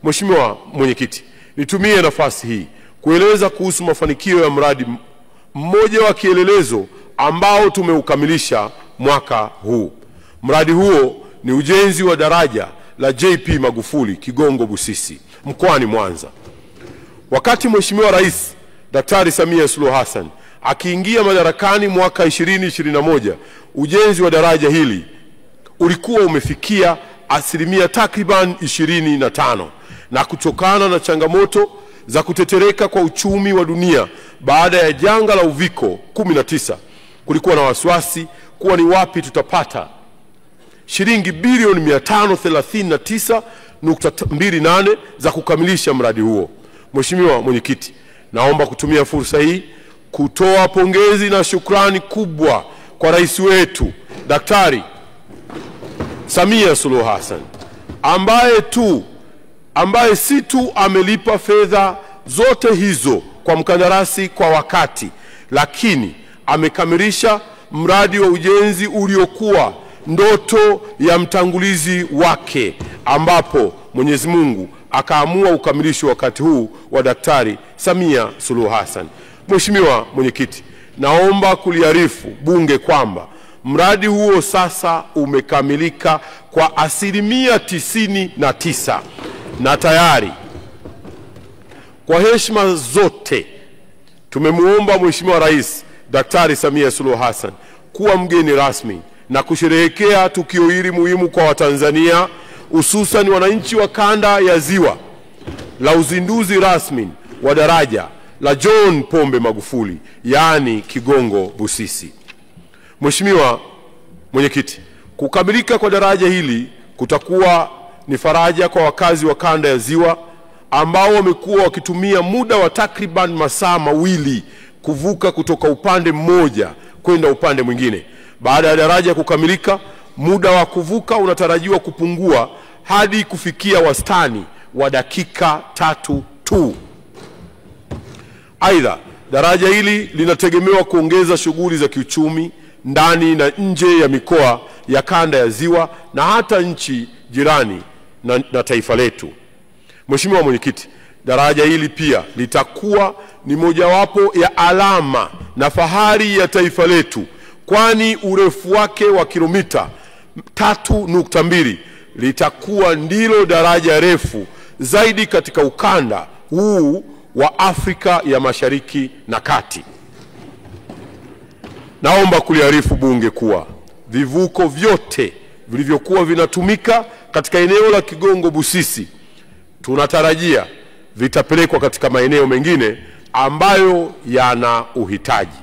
Mheshimiwa Mwenyekiti, nitumie nafasi hii kueleza kuhusu mafanikio ya mradi mmoja wa kielelezo ambao tumeukamilisha mwaka huu. Mradi huo ni ujenzi wa daraja la JP Magufuli Kigongo Busisi mkoani Mwanza. Wakati Mheshimiwa Rais Daktari Samia Suluhu Hassan akiingia madarakani mwaka 2021, ujenzi wa daraja hili ulikuwa umefikia asilimia takriban 25, na kutokana na changamoto za kutetereka kwa uchumi wa dunia baada ya janga la Uviko 19, kulikuwa na wasiwasi kuwa ni wapi tutapata shilingi bilioni 539.28 za kukamilisha mradi huo. Mheshimiwa Mwenyekiti, naomba kutumia fursa hii kutoa pongezi na shukrani kubwa kwa rais wetu Daktari Samia Suluhu Hassan ambaye si tu amelipa fedha zote hizo kwa mkandarasi kwa wakati, lakini amekamilisha mradi wa ujenzi uliokuwa ndoto ya mtangulizi wake, ambapo Mwenyezi Mungu akaamua ukamilisho wakati huu wa Daktari Samia Suluhu Hassan. Mheshimiwa Mwenyekiti, naomba kuliarifu Bunge kwamba mradi huo sasa umekamilika kwa asilimia 99, na tayari kwa heshima zote tumemuomba Mheshimiwa Rais Daktari Samia Suluhu Hassan kuwa mgeni rasmi na kusherehekea tukio hili muhimu kwa Watanzania, hususan wananchi wa kanda ya Ziwa, la uzinduzi rasmi wa daraja la John Pombe Magufuli, yaani Kigongo Busisi. Mheshimiwa Mwenyekiti, kukamilika kwa daraja hili kutakuwa ni faraja kwa wakazi wa kanda ya Ziwa ambao wamekuwa wakitumia muda wa takriban masaa mawili kuvuka kutoka upande mmoja kwenda upande mwingine. Baada ya daraja kukamilika, muda wa kuvuka unatarajiwa kupungua hadi kufikia wastani wa dakika 3 tu. Aidha, daraja hili linategemewa kuongeza shughuli za kiuchumi ndani na nje ya mikoa ya kanda ya Ziwa na hata nchi jirani na taifa letu. Mheshimiwa Mwenyekiti, daraja hili pia litakuwa ni mojawapo ya alama na fahari ya taifa letu, kwani urefu wake wa kilomita 3.2 litakuwa ndilo daraja refu zaidi katika ukanda huu wa Afrika ya Mashariki na Kati. Naomba kuliarifu Bunge kuwa vivuko vyote vilivyokuwa vinatumika katika eneo la Kigongo Busisi tunatarajia vitapelekwa katika maeneo mengine ambayo yana uhitaji.